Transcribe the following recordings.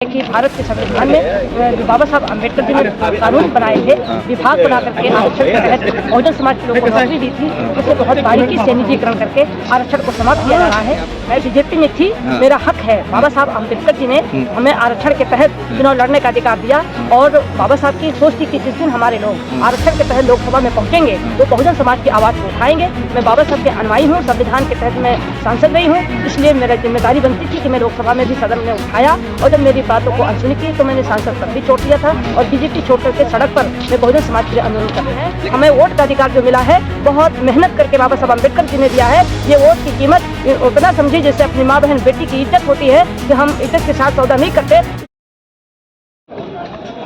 कि भारत के संविधान में जो बाबा साहब अम्बेडकर जी ने कानून बनाए थे, विभाग बना करके आरक्षण के तहत बहुजन समाज के लोगों को नौकरी दी थी, उसे बहुत बारीकी से निजीकरण करके आरक्षण को समाप्त किया जा रहा है। मैं बीजेपी में थी, मेरा हक है। बाबा साहब अम्बेडकर जी ने हमें आरक्षण के तहत चुनाव लड़ने का अधिकार दिया और बाबा साहब की सोच थी कि जिस दिन हमारे लोग आरक्षण के तहत लोकसभा में पहुंचेंगे तो बहुजन समाज की आवाज को उठाएंगे। मैं बाबा साहब के अनुयायी हूँ, संविधान के तहत मैं सांसद रही हूँ, इसलिए मेरा जिम्मेदारी बनती थी कि मैं लोकसभा में भी सदन में उठाया और जब मेरी बातों को अनसुनी की तो मैंने सांसद पद भी छोड़ दिया था और बीजेपी छोड़ करके सड़क पर मैं बहुजन समाज के लिए आंदोलन कर रहे हैं। हमें वोट का अधिकार जो मिला है बहुत मेहनत करके बाबा साहब अम्बेडकर जी ने दिया है। ये वोट की कीमत उतना समझिए जैसे अपनी माँ बहन बेटी की इज्जत होती है कि हम इज्जत के साथ सौदा नहीं करते।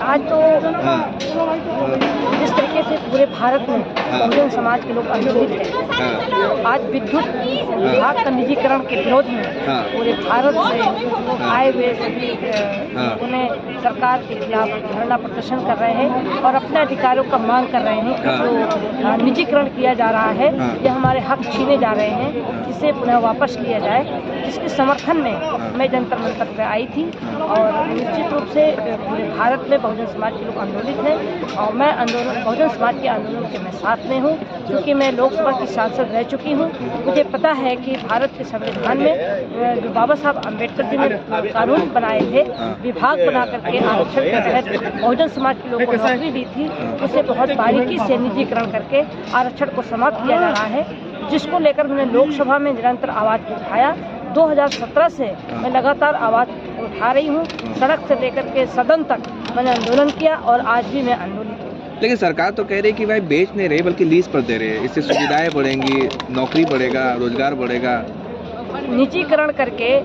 आज तो जिस तरीके से पूरे भारत में बहुजन समाज के लोग आंदोलित हैं, आज विद्युत विभाग का निजीकरण के विरोध में पूरे भारत से आए हुए सभी उन्हें सरकार के खिलाफ धरना प्रदर्शन कर रहे हैं और अपने अधिकारों का मांग कर रहे हैं कि जो निजीकरण किया जा रहा है ये हमारे हक छीने जा रहे हैं, इसे पुनः वापस लिया जाए। इसके समर्थन में मैं जंतर मंतर पर आई थी और निश्चित रूप से पूरे भारत में बहुजन समाज के लोग आंदोलित हैं और मैं बहुजन समाज के आंदोलन के मैं साथ में हूँ, क्योंकि मैं लोकसभा की सांसद रह चुकी हूँ। मुझे पता है कि भारत के संविधान में जो बाबा साहब अम्बेडकर जी ने कानून बनाए थे, विभाग बना करके आरक्षण के तहत बहुजन समाज के लोगों को नौकरी दी थी, उसे बहुत बारीकी से निजीकरण करके आरक्षण को समाप्त किया जा रहा है, जिसको लेकर मैंने लोकसभा में निरंतर आवाज उठाया। 2017 से मैं लगातार आवाज उठा रही हूँ, सड़क से लेकर के सदन तक मैंने आंदोलन किया और आज भी मैं आंदोलित हूँ। लेकिन सरकार तो कह रही है कि भाई बेच नहीं रहे बल्कि लीज पर दे रहे हैं, इससे सुविधाएं बढ़ेंगी, नौकरी बढ़ेगा, रोजगार बढ़ेगा। निजीकरण करके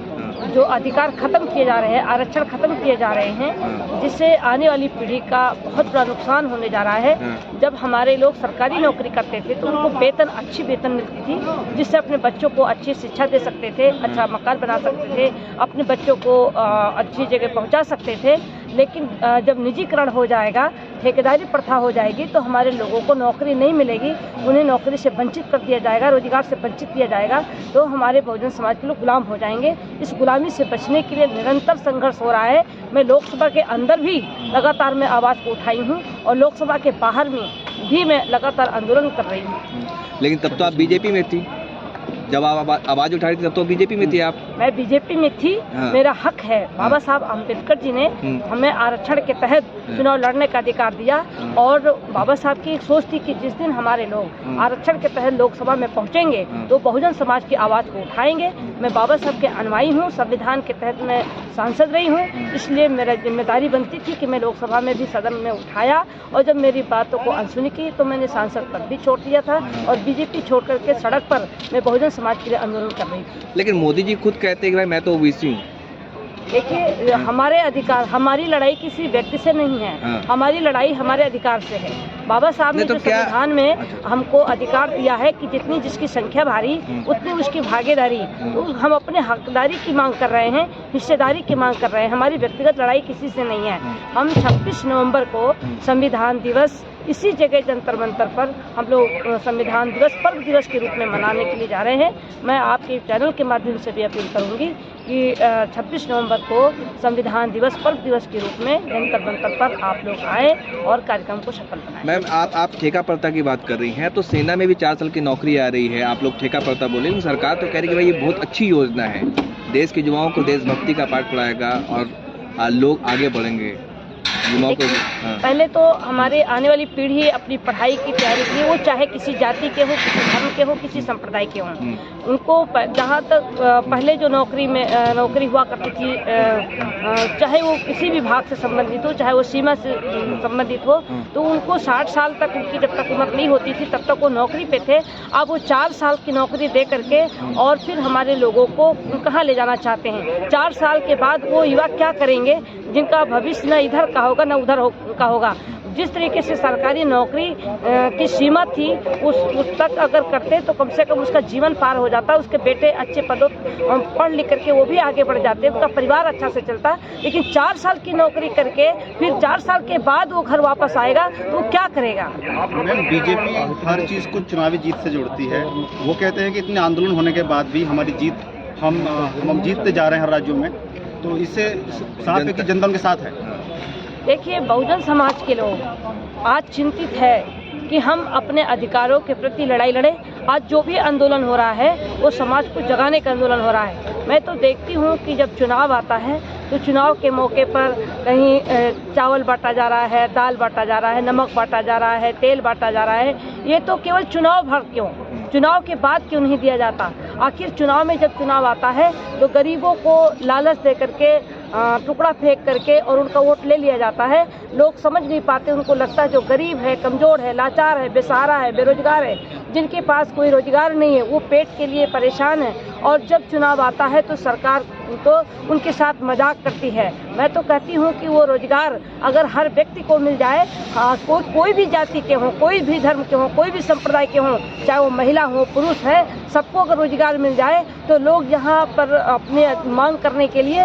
जो अधिकार खत्म किए जा रहे हैं, आरक्षण खत्म किए जा रहे हैं, जिससे आने वाली पीढ़ी का बहुत बड़ा नुकसान होने जा रहा है। जब हमारे लोग सरकारी नौकरी करते थे तो उनको वेतन अच्छी वेतन मिलती थी, जिससे अपने बच्चों को अच्छी शिक्षा दे सकते थे, अच्छा मकान बना सकते थे, अपने बच्चों को अच्छी जगह पहुंचा सकते थे। लेकिन जब निजीकरण हो जाएगा, ठेकेदारी प्रथा हो जाएगी तो हमारे लोगों को नौकरी नहीं मिलेगी, उन्हें नौकरी से वंचित कर दिया जाएगा, रोजगार से वंचित किया जाएगा, तो हमारे बहुजन समाज के लोग गुलाम हो जाएंगे। इस गुलामी से बचने के लिए निरंतर संघर्ष हो रहा है। मैं लोकसभा के अंदर भी लगातार मैं आवाज़ को उठाई हूँ और लोकसभा के बाहर में भी मैं लगातार आंदोलन कर रही हूँ। लेकिन तब तो आप बीजेपी में थी, जब आप आवाज उठा रही थी तब तो बीजेपी में थी आप। मैं बीजेपी में थी, मेरा हक है। बाबा साहब अम्बेडकर जी ने हमें आरक्षण के तहत चुनाव लड़ने का अधिकार दिया और बाबा साहब की एक सोच थी कि जिस दिन हमारे लोग आरक्षण के तहत लोकसभा में पहुंचेंगे तो बहुजन समाज की आवाज को उठाएंगे। मैं बाबा साहब के अनुयायी हूँ, संविधान के तहत मैं सांसद रही हूँ, इसलिए मेरा जिम्मेदारी बनती थी कि मैं लोकसभा में भी सदन में उठाया और जब मेरी बातों को अनसुनी की तो मैंने सांसद पद भी छोड़ दिया था और बीजेपी छोड़ करके सड़क पर मैं बहुजन समाज के लिए आंदोलन कर रही थी। लेकिन मोदी जी खुद कहते हैं कि भाई मैं तो ओबीसी हूँ। देखिए, हमारे अधिकार, हमारी लड़ाई किसी व्यक्ति से नहीं है, हमारी लड़ाई हमारे अधिकार से है। बाबा साहब ने जो संविधान में हमको अधिकार दिया है कि जितनी जिसकी संख्या भारी उतनी उसकी भागीदारी, तो हम अपने हकदारी की मांग कर रहे हैं, हिस्सेदारी की मांग कर रहे हैं। हमारी व्यक्तिगत लड़ाई किसी से नहीं है। हम 26 नवंबर को संविधान दिवस इसी जगह जंतर मंतर पर हम लोग संविधान दिवस पर्व दिवस के रूप में मनाने के लिए जा रहे हैं। मैं आपके चैनल के माध्यम से भी अपील करूंगी कि 26 नवंबर को संविधान दिवस पर्व दिवस के रूप में जंतर मंतर पर आप लोग आए और कार्यक्रम को सफल बनाएं। मैम, आप ठेका प्रथा की बात कर रही हैं, तो सेना में भी 4 साल की नौकरी आ रही है, आप लोग ठेका प्रथा बोले, लेकिन सरकार तो कह रही है कि भाई ये बहुत अच्छी योजना है, देश के युवाओं को देशभक्ति का पाठ पढ़ाएगा और लोग आगे बढ़ेंगे। पहले तो हमारे आने वाली पीढ़ी अपनी पढ़ाई की तैयारी की, वो चाहे किसी जाति के हो, किसी धर्म के हो, किसी संप्रदाय के हों, उनको जहाँ तक पहले जो नौकरी हुआ करती थी, चाहे वो किसी भी विभाग से संबंधित हो, चाहे वो सीमा से संबंधित हो, तो उनको 60 साल तक उनकी जब तक उम्र नहीं होती थी तब तक वो नौकरी पे थे। अब वो 4 साल की नौकरी दे करके और फिर हमारे लोगों को कहाँ ले जाना चाहते हैं। 4 साल के बाद वो युवा क्या करेंगे जिनका भविष्य न इधर का होगा न उधर का होगा। जिस तरीके से सरकारी नौकरी की सीमा थी उस तक अगर करते तो कम से कम उसका जीवन पार हो जाता, उसके बेटे अच्छे पदों पढ़ लिख करके वो भी आगे बढ़ जाते, उसका परिवार अच्छा से चलता। लेकिन 4 साल की नौकरी करके फिर 4 साल के बाद वो घर वापस आएगा तो वो क्या करेगा। मैम, बीजेपी हर चीज़ को चुनावी जीत से जोड़ती है। वो कहते हैं कि इतने आंदोलन होने के बाद भी हमारी जीत, हम जीतते जा रहे हैं हर राज्यों में, तो इससे साफ है कि जनता उनके साथ है। देखिए, बहुजन समाज के लोग आज चिंतित है कि हम अपने अधिकारों के प्रति लड़ाई लड़ें। आज जो भी आंदोलन हो रहा है वो समाज को जगाने का आंदोलन हो रहा है। मैं तो देखती हूँ कि जब चुनाव आता है तो चुनाव के मौके पर कहीं चावल बांटा जा रहा है, दाल बांटा जा रहा है, नमक बांटा जा रहा है, तेल बांटा जा रहा है। ये तो केवल चुनाव भर क्यों, चुनाव के बाद क्यों नहीं दिया जाता? आखिर चुनाव में जब चुनाव आता है तो गरीबों को लालच दे करके टुकड़ा फेंक करके और उनका वोट ले लिया जाता है। लोग समझ नहीं पाते, उनको लगता है जो गरीब है, कमज़ोर है, लाचार है, बेसहारा है, बेरोजगार है, जिनके पास कोई रोजगार नहीं है, वो पेट के लिए परेशान है। और जब चुनाव आता है तो सरकार तो उनके साथ मजाक करती है। मैं तो कहती हूँ कि वो रोजगार अगर हर व्यक्ति को मिल जाए, कोई भी जाति के हों, कोई भी धर्म के हों, कोई भी संप्रदाय के हों, चाहे वो महिला हो पुरुष है, सबको अगर रोजगार मिल जाए तो लोग यहाँ पर अपने मांग करने के लिए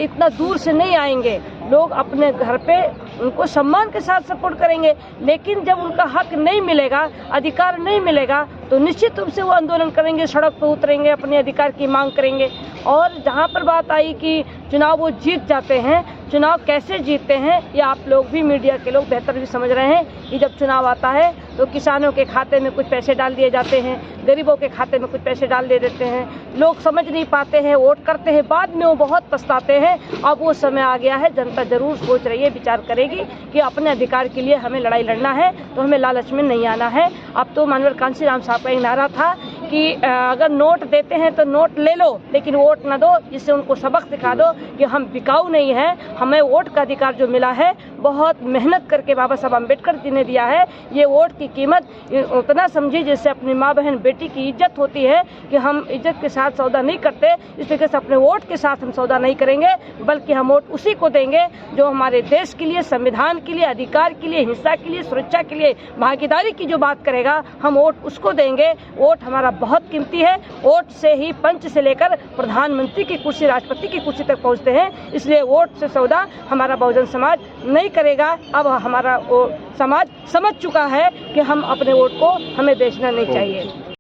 इतना दूर से नहीं आएंगे। लोग अपने घर पे उनको सम्मान के साथ सपोर्ट करेंगे। लेकिन जब उनका हक नहीं मिलेगा, अधिकार नहीं मिलेगा, तो निश्चित रूप से वो आंदोलन करेंगे, सड़क पर उतरेंगे, अपने अधिकार की मांग करेंगे। और जहाँ पर बात आई कि चुनाव वो जीत जाते हैं, चुनाव कैसे जीतते हैं ये आप लोग भी, मीडिया के लोग बेहतर भी समझ रहे हैं कि जब चुनाव आता है तो किसानों के खाते में कुछ पैसे डाल दिए जाते हैं, गरीबों के खाते में कुछ पैसे डाल दे देते हैं। लोग समझ नहीं पाते हैं, वोट करते हैं, बाद में वो बहुत पछताते हैं। अब वो समय आ गया है, जनता जरूर सोच रही है, विचार करेगी कि अपने अधिकार के लिए हमें लड़ाई लड़ना है, तो हमें लालच में नहीं आना है। अब तो माननीय कांशीराम साहब का एक नारा था कि अगर नोट देते हैं तो नोट ले लो, लेकिन वोट न दो। जिससे उनको सबक सिखा दो कि हम बिकाऊ नहीं हैं, हमें वोट का अधिकार जो मिला है बहुत मेहनत करके बाबा साहब अम्बेडकर जी ने दिया है। ये वोट की कीमत उतना समझिए जिससे अपनी माँ बहन बेटी की इज्जत होती है, कि हम इज्जत के साथ सौदा नहीं करते, इस तरीके से अपने वोट के साथ हम सौदा नहीं करेंगे, बल्कि हम वोट उसी को देंगे जो हमारे देश के लिए, संविधान के लिए, अधिकार के लिए, हिंसा के लिए, सुरक्षा के लिए, भागीदारी की जो बात करेगा, हम वोट उसको देंगे। वोट हमारा बहुत कीमती है। वोट से ही पंच से लेकर प्रधानमंत्री की कुर्सी, राष्ट्रपति की कुर्सी तक पहुंचते हैं। इसलिए वोट से सौदा हमारा बहुजन समाज नहीं करेगा। अब हमारा वो समाज समझ चुका है कि हम अपने वोट को हमें बेचना नहीं चाहिए।